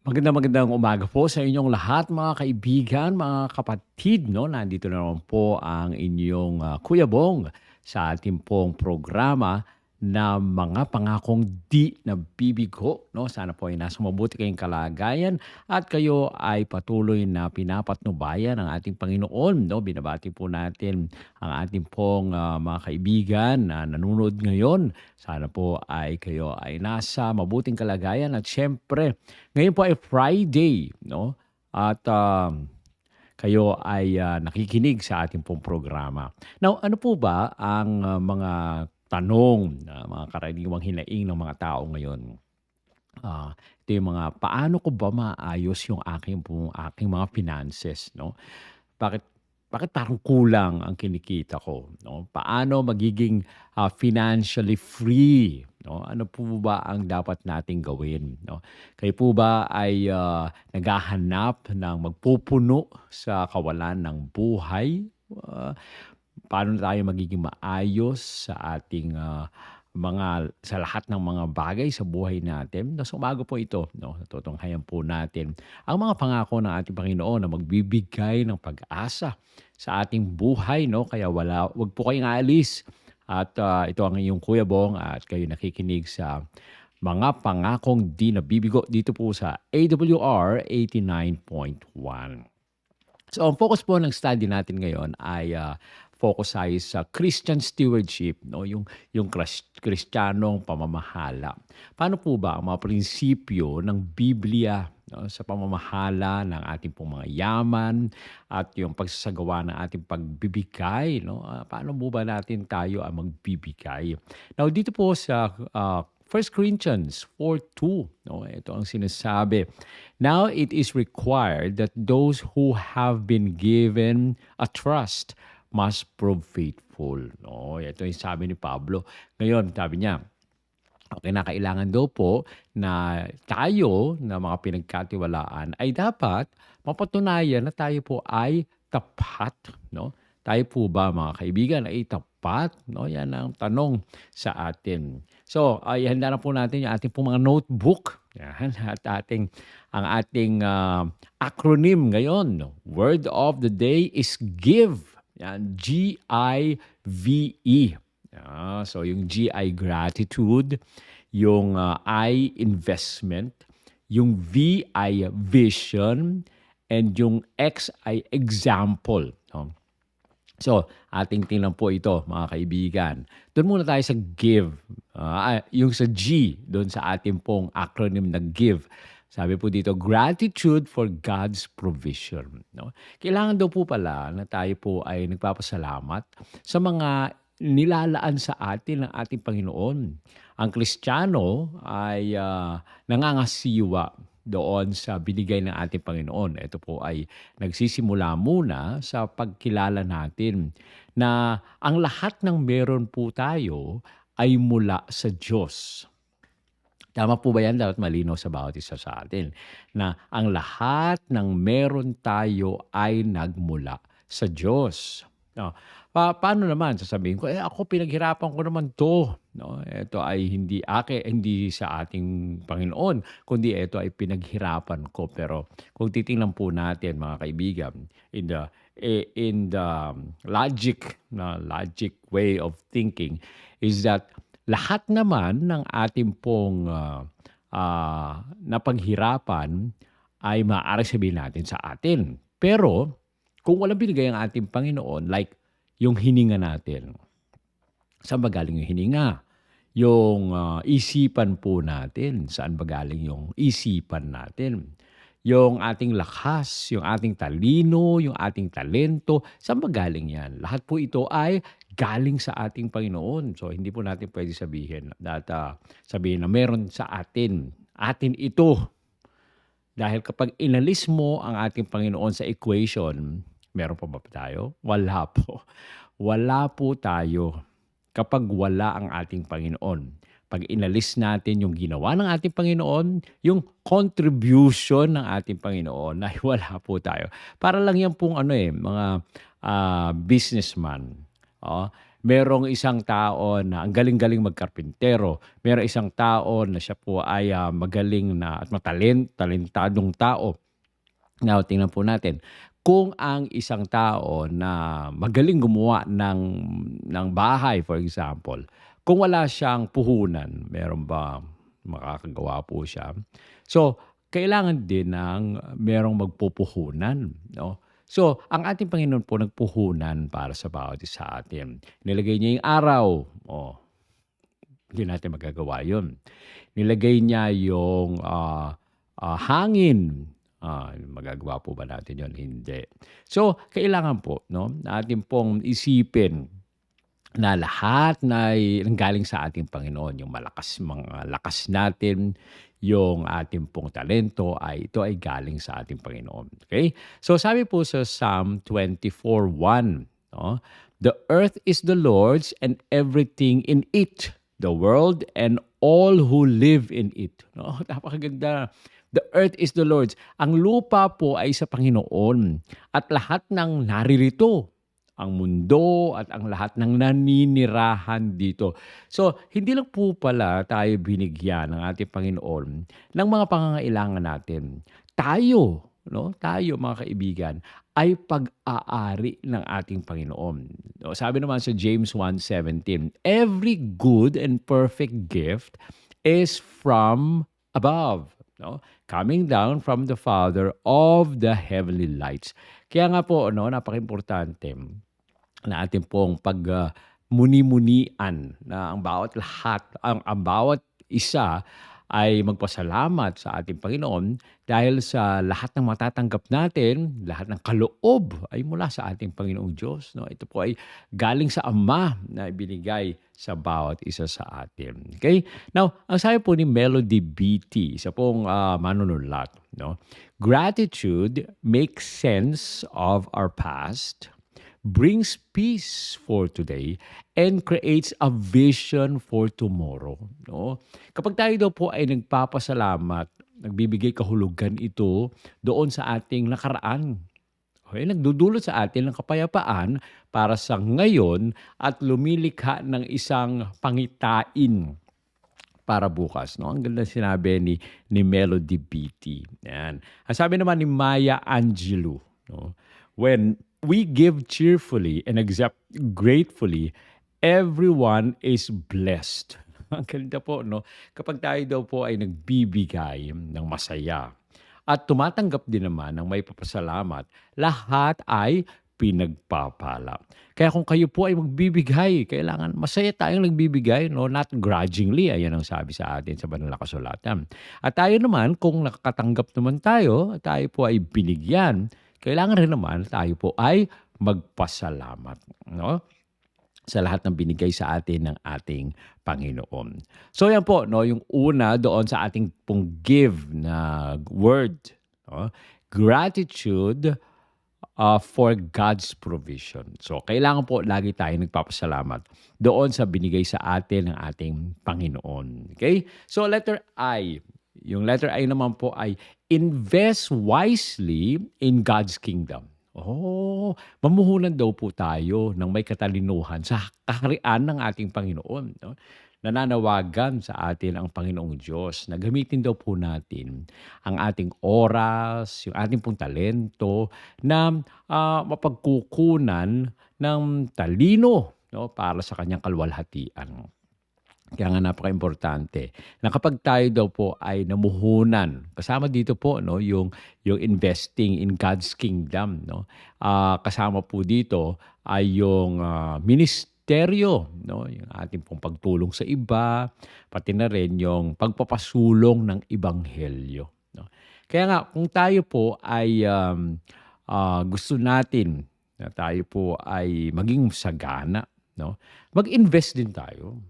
Magandang umaga po sa inyong lahat mga kaibigan, mga kapatid 'no. Nandito na naman po ang inyong, Kuya Bong sa ating pong programa na Mga Pangakong Di Nabibigo 'no. Sana po ay nasa mabuti kayong kalagayan at kayo ay patuloy na pinapatnubayan ng ating Panginoon 'no. Binabati po natin ang ating pong, mga kaibigan na nanonood ngayon. Sana po ay kayo ay nasa mabuting kalagayan at siyempre ngayon po ay Friday 'no, at, kayo ay, nakikinig sa ating pong programa. Now, ano po ba ang, mga tanong na mga karaniwang hinaing ng mga tao ngayon? Ito yung mga, paano ko ba maayos yung aking mga finances 'no? Bakit bakit parang kulang ang kinikita ko 'no? Paano magiging, financially free 'no? Ano po ba ang dapat nating gawin 'no? Kayo po ba ay, naghahanap ng magpupuno sa kawalan ng buhay? Ah, Paano tayo magiging maayos sa ating, sa lahat ng mga bagay sa buhay natin? Na sa umaga po ito 'no, tutunghayan po natin ang mga pangako ng ating Panginoon na magbibigay ng pag-asa sa ating buhay 'no. Kaya 'wag po kayong aalis at, ito ang iyong Kuya Bong at kayo nakikinig sa Mga Pangakong Di Nabibigo dito po sa AWR 89.1. So, ang focus po ng study natin ngayon ay, focus ay sa Christian stewardship 'no, yung Kristiyanong pamamahala. Paano po ba ang mga prinsipyo ng Biblia 'no, sa pamamahala ng ating pong mga yaman at yung pagsasagawa ng ating pagbibigay 'no, paano po ba natin tayo ang magbibigay? Now dito po sa, 1 Corinthians 4:2 'no, ito ang sinasabi, "Now it is required that those who have been given a trust must prove faithful." No, ito yung sabi ni Pablo. Ngayon, sabi niya, kinakailangan daw po na tayo na mga pinagkatiwalaan ay dapat mapatunayan na tayo po ay tapat, no? Tayo po ba mga kaibigan ay tapat, no? Yan ang tanong sa atin. So, ay handa na po natin yung ating pong mga notebook. Yan, at ang ating acronym ngayon. Word of the day is give. Yan, Give. So yung G ay gratitude, yung I investment, yung V ay vision, and yung X ay example. No? So, ating tingnan po ito, mga kaibigan. Doon muna tayo sa give. Yung sa G, doon sa ating pong acronym na give. Sabi po dito, gratitude for God's provision. No? Kailangan daw po pala na tayo po ay nagpapasalamat sa mga nilalaan sa atin ng ating Panginoon. Ang Kristiyano ay nangangasiwa doon sa binigay ng ating Panginoon. Ito po ay nagsisimula muna sa pagkilala natin na ang lahat ng meron po tayo ay mula sa Diyos. Tama po ba yan? Dapat malinaw sa bawat isa sa atin na ang lahat ng meron tayo ay nagmula sa Diyos. No, paano naman sasabihin ko, ako pinaghirapan ko naman 'to, 'no? Ito ay hindi sa ating Panginoon, kundi ito ay pinaghirapan ko. Pero kung titingnan po natin mga kaibigan, in the logic way of thinking is that lahat naman ng ating pong, napaghirapan ay maaari sabihin natin sa atin. Pero kung walang binigay ang ating Panginoon, like yung hininga natin, saan ba galing yung hininga? Yung isipan po natin, saan ba galing yung isipan natin? Yung ating lakas, yung ating talino, yung ating talento, saan ba galing yan? Lahat po ito ay galing sa ating Panginoon. So hindi po natin pwede sabihin na meron sa atin ito. Dahil kapag inalis mo ang ating Panginoon sa equation, meron pa ba tayo? Wala po. Wala po tayo kapag wala ang ating Panginoon. Pag inalis natin yung ginawa ng ating Panginoon, yung contribution ng ating Panginoon, ay wala po tayo. Para lang yan pong mga businessman. Merong isang tao na ang galing-galing magkarpintero. Merong isang tao na siya po ay magaling na at talentadong tao. Now, tingnan po natin. Kung ang isang tao na magaling gumawa ng bahay, for example, kung wala siyang puhunan, meron ba makakagawa po siya? So, kailangan din ng merong magpupuhunan, no? So, ang ating Panginoon po nagpuhunan para sa bawat isa sa atin. Nilagay niya yung araw. Oh, hindi natin magagawa yun. Nilagay niya yung hangin. Magagawa po ba natin yun? Hindi. So, kailangan po, no, na atin pong isipin na lahat na nanggaling sa ating Panginoon, yung mga lakas natin, yung ating pong talento, ito ay galing sa ating Panginoon. Okay? So, sabi po sa Psalm 24:1, no, "The earth is the Lord's and everything in it, the world and all who live in it." No? Napakaganda. The earth is the Lord's. Ang lupa po ay sa Panginoon at lahat ng naririto, ang mundo at ang lahat ng naninirahan dito. So, hindi lang po pala tayo binigyan ng ating Panginoon ng mga pangangailangan natin. Tayo, no? Tayo mga kaibigan, ay pag-aari ng ating Panginoon. No, sabi naman sa James 1:17, "Every good and perfect gift is from above." No? Coming down from the Father of the heavenly lights. Kaya nga po, no, napaka-importante na ating pong muni-munian na ang bawat isa ay magpasalamat sa ating Panginoon dahil sa lahat ng matatanggap natin, lahat ng kaloob ay mula sa ating Panginoong Diyos. No? Ito po ay galing sa Ama na ibinigay sa bawat isa sa atin. Okay? Now, ang sabi po ni Melody BT, isa pong manunulat, no? "Gratitude makes sense of our past, brings peace for today, and creates a vision for tomorrow." No? Kapag tayo daw po ay nagpapasalamat, nagbibigay kahulugan ito doon sa ating nakaraan. Okay? Nagdudulot sa atin ng kapayapaan para sa ngayon at lumilikha ng isang pangitain para bukas. No? Ang ganda sinabi ni Melody BT. Yan. Ang sabi naman ni Maya Angelou, no? "When we give cheerfully and accept gratefully, everyone is blessed." Ang ganda po, no? Kapag tayo daw po ay nagbibigay ng masaya at tumatanggap din naman ng may papasalamat, lahat ay pinagpapala. Kaya kung kayo po ay magbibigay, kailangan masaya tayong nagbibigay, no? Not grudgingly, ayan ang sabi sa atin sa banal na kasulatan. At tayo naman, kung nakakatanggap naman tayo po ay binigyan, kailangan rin naman tayo po ay magpasalamat, no? Sa lahat ng binigay sa atin ng ating Panginoon. So yan po, no, yung una doon sa ating pong give na word, no? Gratitude for God's provision. So kailangan po lagi tayo nagpapasalamat doon sa binigay sa atin ng ating Panginoon. Okay? So letter I. Yung letter I naman po ay invest wisely in God's kingdom. Mamuhunan daw po tayo ng may katalinuhan sa kaharian ng ating Panginoon. No? Nananawagan sa atin ang Panginoong Diyos na gamitin daw po natin ang ating oras, yung ating pong talento na mapagkukunan ng talino, no, para sa kanyang kalwalhatian. Kaya nga napaka-importante na kapag tayo daw po ay namuhunan, kasama dito po, no, yung investing in God's kingdom, no. Kasama po dito ay yung ministeryo, no, yung ating pong pagtulong sa iba, pati na rin yung pagpapasulong ng ebanghelyo, no. Kaya nga kung tayo po ay gusto natin na tayo po ay maging sagana, no, mag-invest din tayo.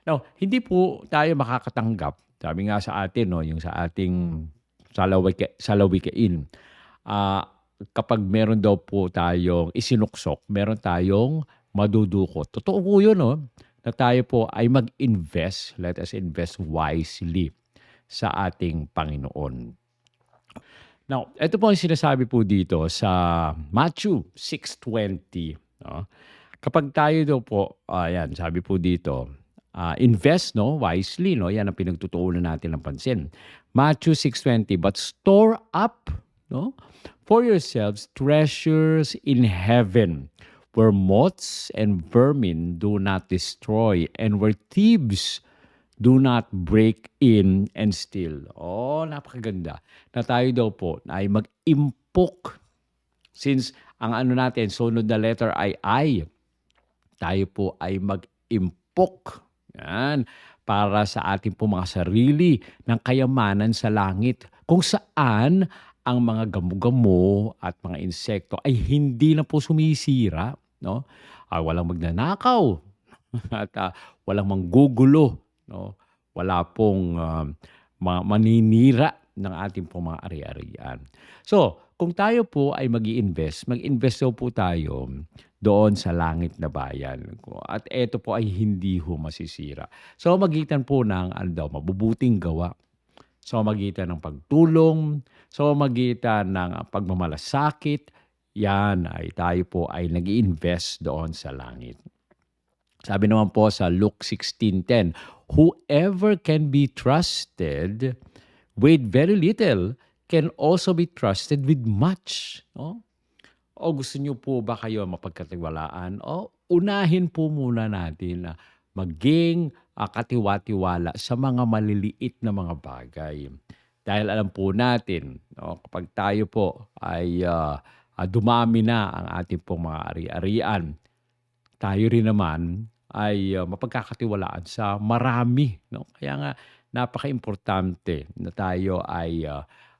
Now, hindi po tayo makakatanggap. Sabi nga sa atin, no, yung sa ating salawikain, kapag meron daw po tayong isinuksok, meron tayong madudukot. Totoo po yun, no, na tayo po ay mag-invest. Let us invest wisely sa ating Panginoon. Now, ito po ang sinasabi po dito sa Matthew 6:20. No? Kapag tayo daw po, ayan, sabi po dito, invest, no, wisely, no, yan ang pinagtutuunan natin ng pansin. Matthew 6:20, but store up, no, for yourselves treasures in heaven, where moths and vermin do not destroy, and where thieves do not break in and steal. Oh, napakaganda. Na tayo daw po ay mag-impok. Since ang ano natin, sunod na letter ay I, tayo po ay mag-impok. Yan. Para sa ating po mga sarili ng kayamanan sa langit. Kung saan ang mga gamo-gamo at mga insekto ay hindi na po sumisira. No? Walang magnanakaw. At walang manggugulo. No? Wala pong maninira ng ating po mga ari-arian. So, kung tayo po ay mag-i-invest, mag-invest daw po tayo doon sa langit na bayan. At ito po ay hindi ho masisira. So, magitan po ng mabubuting gawa. So, magitan ng pagtulong. So, magitan ng pagmamalasakit. Yan ay tayo po ay nag-i-invest doon sa langit. Sabi naman po sa Luke 16:10, whoever can be trusted with very little can also be trusted with much. No? O gusto niyo po ba kayo mapagkatiwalaan? O unahin po muna natin na maging katiwa-tiwala sa mga maliliit na mga bagay. Dahil alam po natin, no, kapag tayo po ay dumami na ang ating pong mga ari-arian, tayo rin naman ay mapagkakatiwalaan sa marami. No? Kaya nga, napaka-importante na tayo ay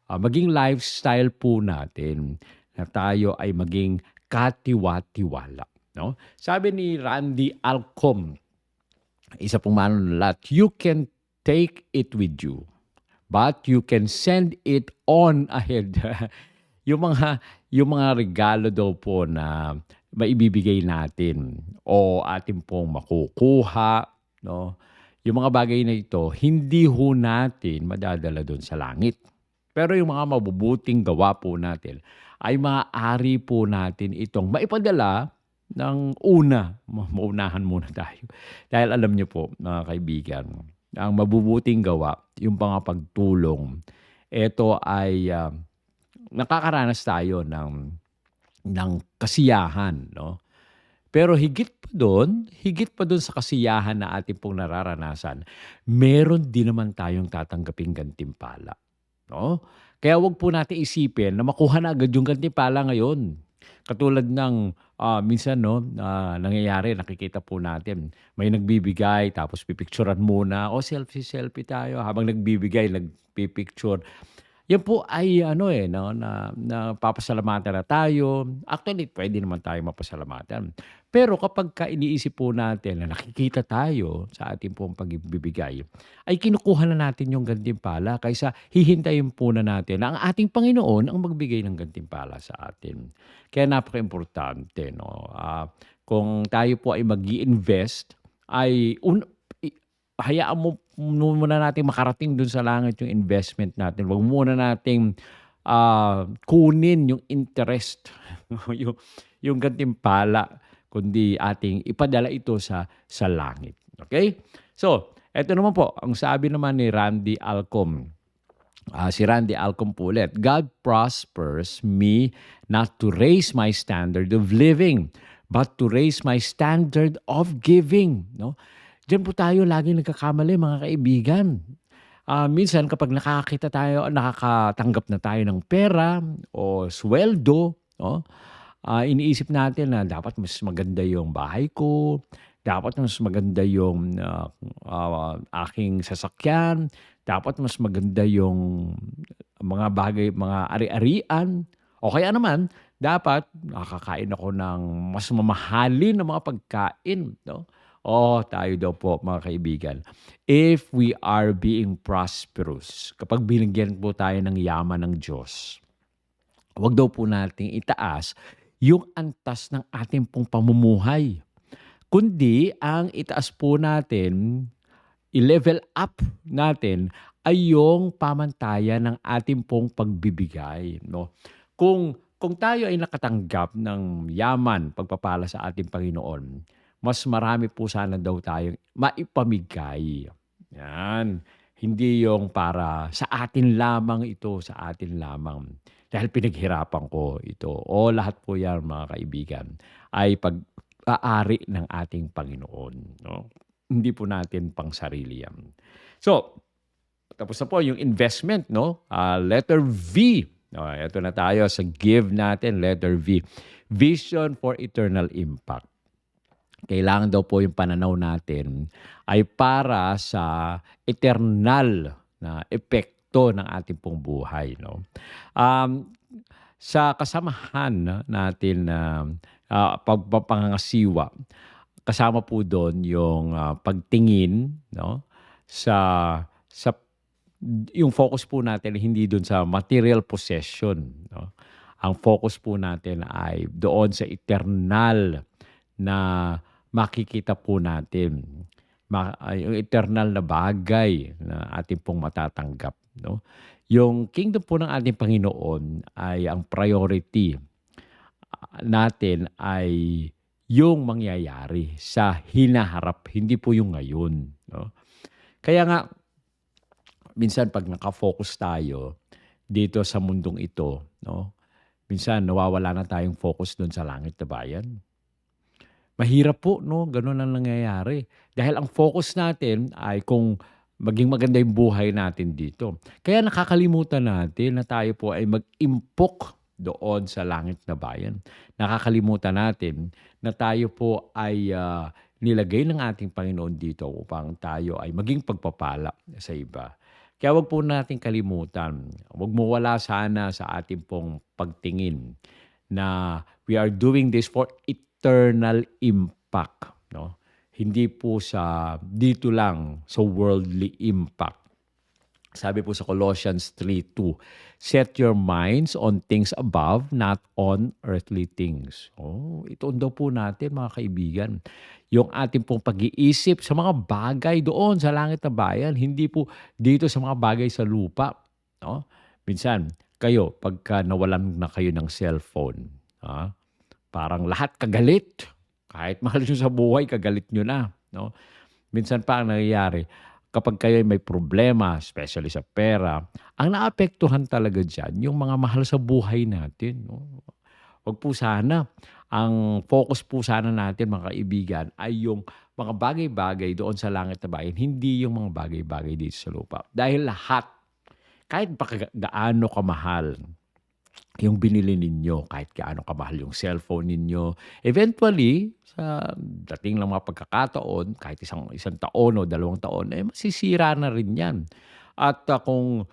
maging lifestyle po natin, na tayo ay maging katiwa-tiwala. No? Sabi ni Randy Alcom, isa pong manunulat, you can take it with you, but you can send it on ahead. yung mga regalo daw po na maibibigay natin o atin pong makukuha, no? Yung mga bagay na ito, hindi ho natin madadala doon sa langit. Pero yung mga mabubuting gawa po natin, ay maaari po natin itong maipadala ng maunahan muna tayo. Dahil alam niyo po, mga kaibigan, ang mabubuting gawa, yung mga pagtulong, ito ay nakakaranas tayo ng kasiyahan, no? Pero higit pa doon sa kasiyahan na ating pong nararanasan, meron din naman tayong tatanggaping gantimpala. No? Kaya wag po natin isipin na makuha na agad yung gantimpala ngayon. Katulad ng minsan nangyayari, nakikita po natin, may nagbibigay tapos pipicturean muna, selfie tayo habang nagbibigay, nagpipicture. Yan po ay na papasalamatan na tayo. Actually, pwede naman tayo mapasalamatan. Pero kapag iniisip po natin na nakikita tayo sa ating pong pagbibigay, ay kinukuha na natin yung gantimpala kaysa hihintayin po na natin na ang ating Panginoon ang magbigay ng gantimpala sa atin. Kaya napaka-importante. No? Kung tayo po ay mag-i-invest, ay hayaan mo muna natin makarating dun sa langit yung investment natin. Huwag muna nating kunin yung interest, yung gantimpala, kundi ating ipadala ito sa langit. Okay? So, eto naman po, ang sabi naman ni Randy Alcom. Si Randy Alcom po ulit, God prospers me not to raise my standard of living, but to raise my standard of giving. No? Diyan po tayo lagi nagkakamali, mga kaibigan. Minsan kapag nakakatanggap na tayo ng pera o sweldo, no? Iniisip natin na dapat mas maganda yung bahay ko, dapat mas maganda yung aking sasakyan, dapat mas maganda yung mga bagay, mga ari-arian, o kaya naman, dapat nakakain ako ng mas mamahalin na mga pagkain, no? Tayo daw po, mga kaibigan. If we are being prosperous, kapag binigyan po tayo ng yaman ng Diyos, huwag daw po nating itaas yung antas ng ating pong pamumuhay. Kundi, ang itaas po natin, i-level up natin, ay yung pamantayan ng ating pong pagbibigay. No? Kung Kung tayo ay nakatanggap ng yaman, pagpapala sa ating Panginoon, mas marami po sana daw tayong maipamigay. Yan. Hindi yung para sa atin lamang ito, sa atin lamang. Dahil pinaghirapan ko ito. O lahat po yan mga kaibigan ay pag-aari ng ating Panginoon. No? Hindi po natin pang sarili yan. So, tapos na po yung investment, no? Letter V. Ito na tayo sa give natin, letter V. Vision for eternal impact. Kailangan daw po yung pananaw natin ay para sa eternal na epekto ng ating pong buhay, no? Um, sa kasamahan natin na pagpapangangasiwa, kasama po doon yung pagtingin, no? Sa yung focus po natin hindi doon sa material possession, no? Ang focus po natin ay doon sa eternal na makikita po natin. Yung eternal na bagay na ating pong matatanggap, no? Yung kingdom po ng ating Panginoon ay ang priority natin ay yung mangyayari sa hinaharap, hindi po yung ngayon, no? Kaya nga minsan 'pag naka-focus tayo dito sa mundong ito, no, minsan nawawala na tayong focus do'n sa langit na bayan. Mahirap po 'no, gano'n ang nangyayari. Dahil ang focus natin ay kung maging maganda yung buhay natin dito. Kaya nakakalimutan natin na tayo po ay mag-impok doon sa langit na bayan. Nakakalimutan natin na tayo po ay nilagay ng ating Panginoon dito upang tayo ay maging pagpapala sa iba. Kaya wag po natin kalimutan, wag mawala sana sa ating pong pagtingin na we are doing this for eternal impact, no? Hindi po sa dito lang sa worldly impact. Sabi po sa Colossians 3:2, set your minds on things above, not on earthly things. Oh, ituon daw po natin mga kaibigan. Yung ating pong pag-iisip sa mga bagay doon sa langit na bayan, hindi po dito sa mga bagay sa lupa. No? Minsan, kayo, pagka nawalan na kayo ng cellphone, parang lahat kagalit. Kahit mahal nyo sa buhay, kagalit nyo na. No? Minsan pa ang nangyayari, kapag kayo may problema, especially sa pera, ang naapektuhan talaga dyan, yung mga mahal sa buhay natin. No? Wag po sana, ang focus po sana natin mga kaibigan ay yung mga bagay-bagay doon sa langit na bayan, hindi yung mga bagay-bagay dito sa lupa. Dahil lahat, kahit pa gaano kamahal yung binili ninyo, kahit gaano kamahal yung cellphone ninyo, eventually, sa dating lang mga pagkakataon, kahit isang taon o 2 taon, masisira na rin yan. At kung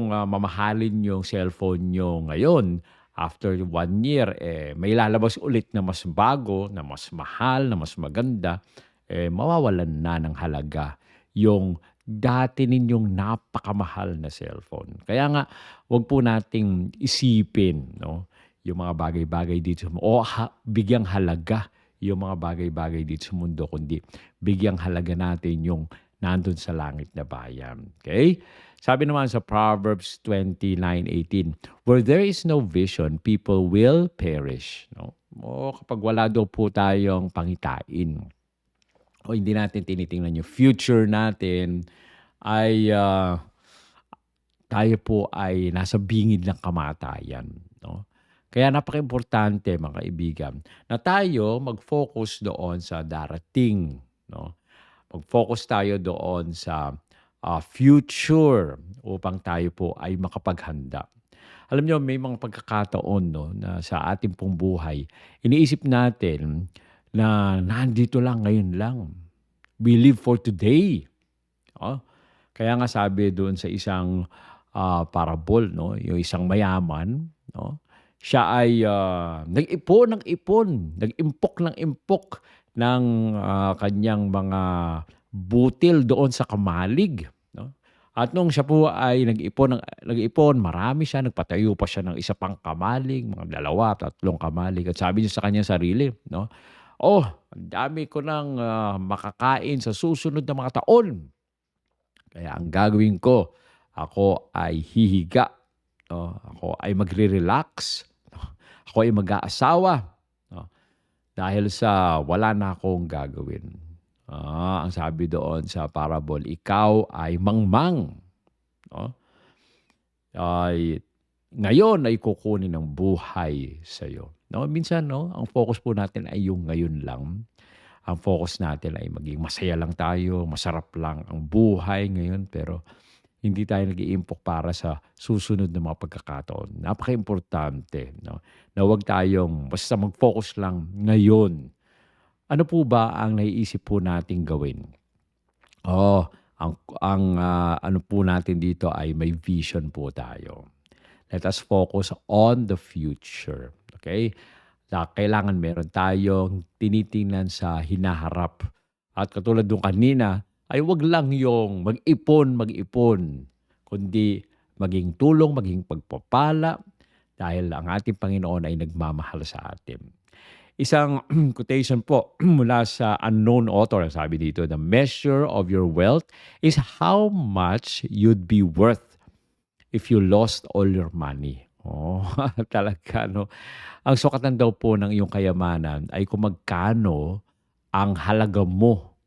mamahalin yung cellphone nyo ngayon, after 1 year, may lalabas ulit na mas bago, na mas mahal, na mas maganda, mawawalan na ng halaga yung dati ninyong napakamahal na cellphone. Kaya nga, wag po nating isipin, no, yung mga bagay-bagay dito o bigyang halaga yung mga bagay-bagay dito sa mundo, kundi bigyang halaga natin yung nandun sa langit na bayan. Okay? Sabi naman sa Proverbs 29:18, where there is no vision, people will perish. No? O kapag wala daw po tayong pangitain, o hindi natin tinitingnan yung future natin, ay tayo po ay nasa bingid ng kamatayan. No? Kaya napaka-importante mga kaibigan na tayo mag-focus doon sa darating. No? Mag-focus tayo doon sa future upang tayo po ay makapaghanda. Alam niyo, may mga pagkakataon, no, na sa ating pong buhay, iniisip natin na nandito lang, ngayon lang. We live for today. Kaya nga sabi doon sa isang parable, no, yung isang mayaman, no, siya ay nag-ipon ng ipon, nag-impok ng impok ng kanyang mga butil doon sa kamalig. No? At nung siya po ay nag-ipon, marami siya, nagpatayo pa siya ng isa pang kamalig, mga 2, 3 kamalig. At sabi niya sa kanyang sarili, no, oh, ang dami ko nang makakain sa susunod na mga taon. Kaya ang gagawin ko, ako ay hihiga. No? Ako ay magre-relax. No? Ako ay mag-aasawa, no? Dahil sa wala na akong gagawin. Ang sabi doon sa parable, ikaw ay mangmang, no? Ay ngayon ay kukunin ng buhay sa'yo. No, minsan, no, ang focus po natin ay yung ngayon lang. Ang focus natin ay maging masaya lang tayo, masarap lang ang buhay ngayon, pero hindi tayo nag-iimpok para sa susunod na mga pagkakataon. Napakaimportante, no, na huwag tayong basta mag-focus lang ngayon. Ano po ba ang naiisip po nating gawin? Oh, ang ano po natin dito ay may vision po tayo. Let us focus on the future. Okay? Kailangan meron tayong tinitingnan sa hinaharap. At katulad nung kanina, ay wag lang yung mag-ipon, kundi maging tulong, maging pagpapala, dahil ang ating Panginoon ay nagmamahal sa atin. Isang quotation po mula sa unknown author, sabi dito, the measure of your wealth is how much you'd be worth if you lost all your money. Oh, talaga, no? Ang sukatan daw po ng iyong kayamanan ay kung magkano ang halaga mo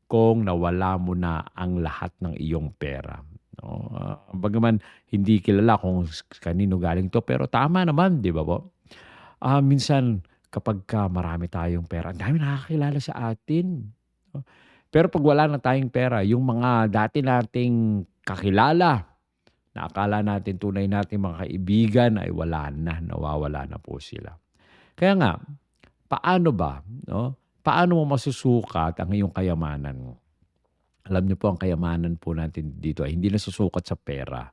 kung nawala mo na ang lahat ng iyong pera. No? Bagaman hindi kilala kung kanino galing to, pero tama naman, di ba po? Minsan, kapag marami tayong pera, ang dami nakakilala sa atin. No? Pero pag wala na tayong pera, yung mga dati nating kakilala, na akala natin tunay nating mga kaibigan ay wala na, nawawala na po sila. Kaya nga, paano ba, no? Paano mo masusukat ang iyong kayamanan? Alam niyo po, ang kayamanan po natin dito ay hindi nasusukat sa pera.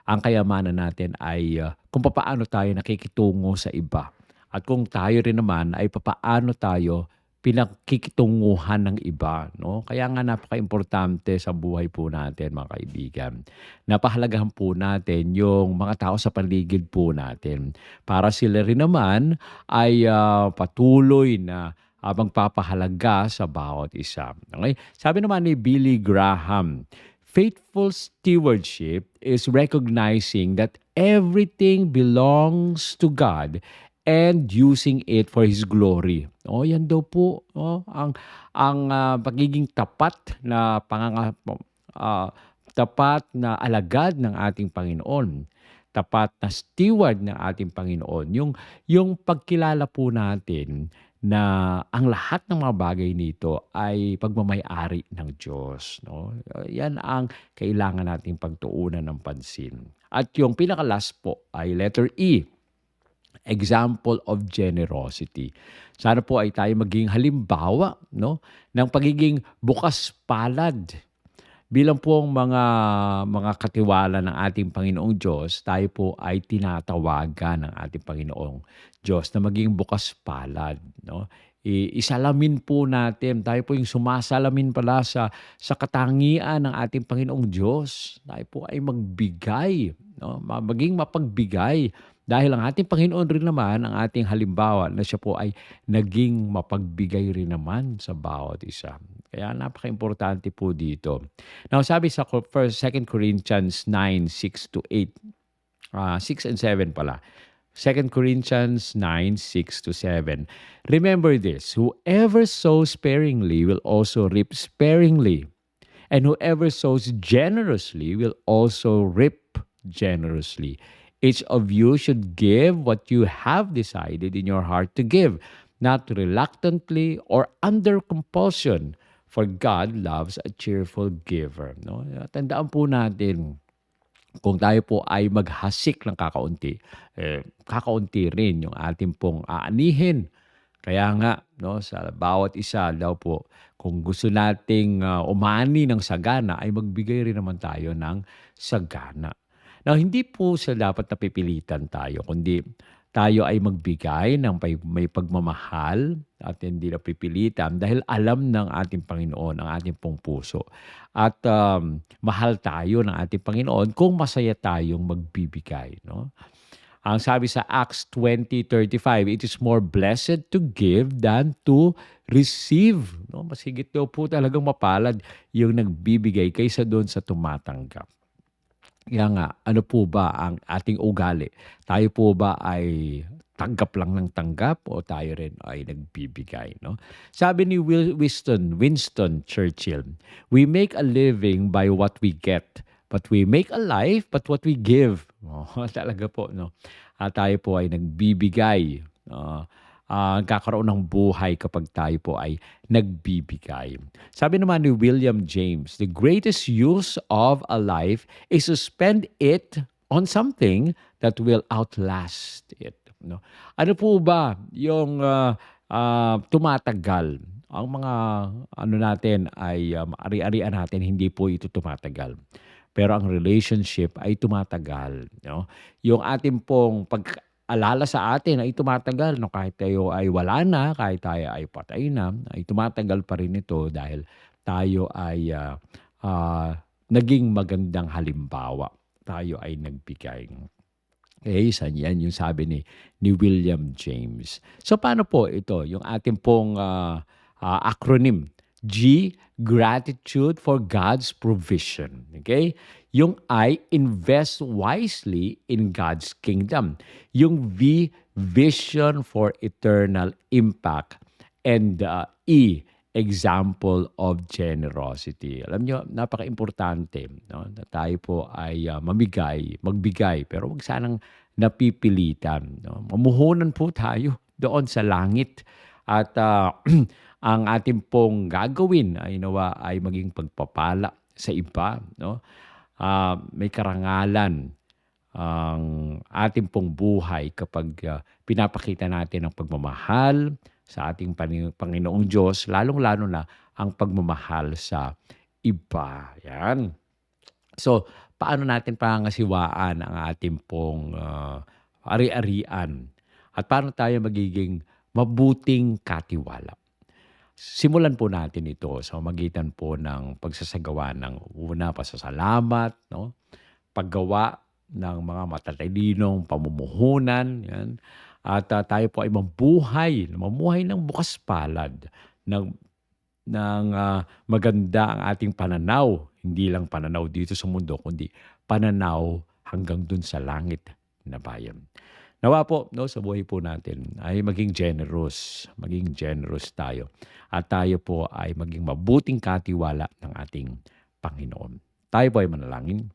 Ang kayamanan natin ay kung paano tayo nakikitungo sa iba. At kung tayo rin naman ay paano tayo pinakikitunguhan ng iba, no? Kaya nga napaka-importante sa buhay po natin, mga kaibigan. Napahalagahan po natin yung mga tao sa paligid po natin para sila rin naman ay patuloy na magpapahalaga sa bawat isa. Okay? Sabi naman ni Billy Graham, faithful stewardship is recognizing that everything belongs to God and using it for His glory. Yan daw po, ang pagiging tapat na tapat na alagad ng ating Panginoon, tapat na steward ng ating Panginoon. Yung pagkilala po natin na ang lahat ng mga bagay nito ay pagmamay-ari ng Diyos. No? Yan ang kailangan nating pagtuunan ng pansin. At yung pinaka-last po ay letter E, example of generosity. Sana po ay tayo maging halimbawa, no, ng pagiging bukas palad. Bilang po ang mga katiwala ng ating Panginoong Diyos, tayo po ay tinatawagan ng ating Panginoong Diyos na maging bukas palad, no? Isalamin po natin, tayo po yung sumasalamin pala sa katangian ng ating Panginoong Diyos. Tayo po ay magbigay, no? Maging mapagbigay. Dahil ang ating Panginoon rin naman, ang ating halimbawa na siya po ay naging mapagbigay rin naman sa bawat isa. Kaya napaka-importante po dito. Now, sabi sa 2 Corinthians 9, 6-8, 6 and 7 pala. 2 Corinthians 9, 6-7. Remember this, whoever sows sparingly will also reap sparingly. And whoever sows generously will also reap generously. Each of you should give what you have decided in your heart to give, not reluctantly or under compulsion, for God loves a cheerful giver. No? Tandaan po natin, kung tayo po ay maghasik ng kakaunti, kakaunti rin yung ating pong aanihin. Kaya nga, no, sa bawat isa daw po, kung gusto nating umani ng sagana, ay magbigay rin naman tayo ng sagana. Now, hindi po sa dapat napipilitan tayo, kundi tayo ay magbigay ng may pagmamahal at hindi napipilitan dahil alam ng ating Panginoon ang ating pong puso. At mahal tayo ng ating Panginoon kung masaya tayong magbibigay. No? Ang sabi sa Acts 20:35, it is more blessed to give than to receive. No? Mas higit daw po talagang mapalad yung nagbibigay kaysa doon sa tumatanggap. Kaya nga, ano po ba ang ating ugali? Tayo po ba ay tanggap lang ng tanggap o tayo rin ay nagbibigay, no? Sabi ni Winston Churchill, "We make a living by what we get, but we make a life but what we give." Oh, talaga po, no? Tayo po ay nagbibigay. Nagkakaroon ng buhay kapag tayo po ay nagbibigay. Sabi naman ni William James, "The greatest use of a life is to spend it on something that will outlast it." No? Ano po ba yung tumatagal? Ang mga ano natin ay ari-arian natin, hindi po ito tumatagal. Pero ang relationship ay tumatagal. No? Yung ating pong pag-alala sa atin ay tumatagal. No? Kahit tayo ay wala na, kahit tayo ay patay na, ay tumatagal pa rin ito dahil tayo ay naging magandang halimbawa. Tayo ay nagbigay. Okay, isa yan yung sabi ni William James. So paano po ito? Yung ating pong acronym. G, gratitude for God's provision. Okay? Yung I, invest wisely in God's kingdom. Yung V, vision for eternal impact. And E, example of generosity. Alam nyo, napaka-importante, no? Na tayo po ay magbigay, pero wag sanang napipilitan. No? Mamuhunan po tayo doon sa langit. At ang ating pong gagawin ay nawa ay maging pagpapala sa iba. No? May karangalan ang ating pong buhay kapag pinapakita natin ang pagmamahal sa ating Panginoong Diyos, lalong-lalo na ang pagmamahal sa iba. Yan. So, paano natin pangasiwaan ang ating pong ari-arian? At paano tayo magiging mabuting katiwala? Simulan po natin ito sa magitan po ng pagsasagawa ng una, pasasalamat, no? Paggawa ng mga matatalinong pamumuhunan, yan. At tayo po ay mamuhay ng bukas palad, ng maganda ang ating pananaw. Hindi lang pananaw dito sa mundo, kundi pananaw hanggang dun sa langit na bayan. Nawa po, no, sa buhay po natin ay maging generous tayo. At tayo po ay maging mabuting katiwala ng ating Panginoon. Tayo po ay manalangin.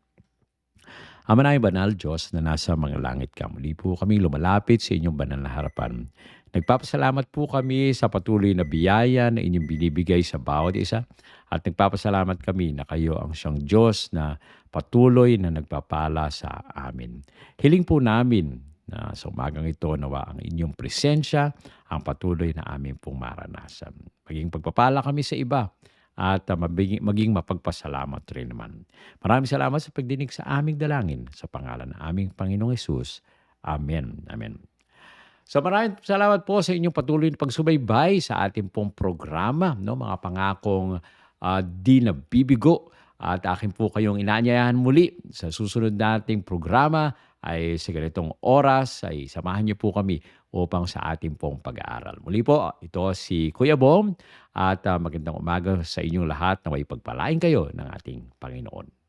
Ama naming banal Diyos na nasa mga langit ka, muli po kami lumalapit sa inyong banal na harapan. Nagpapasalamat po kami sa patuloy na biyaya na inyong binibigay sa bawat isa. At nagpapasalamat kami na kayo ang siyang Diyos na patuloy na nagpapala sa amin. Hiling po namin na sa umagang ito nawa ang inyong presensya, ang patuloy na aming pong maranasan. Maging pagpapala kami sa iba at maging mapagpasalamat rin naman. Maraming salamat sa pagdinig sa aming dalangin sa pangalan ng aming Panginoong Hesus. Amen. Amen. So maraming salamat po sa inyong patuloy na pagsubaybay sa ating pong programa, no? Mga pangakong di nabibigo. At akin po kayong inaanyayahan muli sa susunod nating programa ay sa ganitong oras ay samahan niyo po kami upang sa ating pong pag-aaral. Muli po, ito si Kuya Bong at magandang umaga sa inyong lahat na may pagpalain kayo ng ating Panginoon.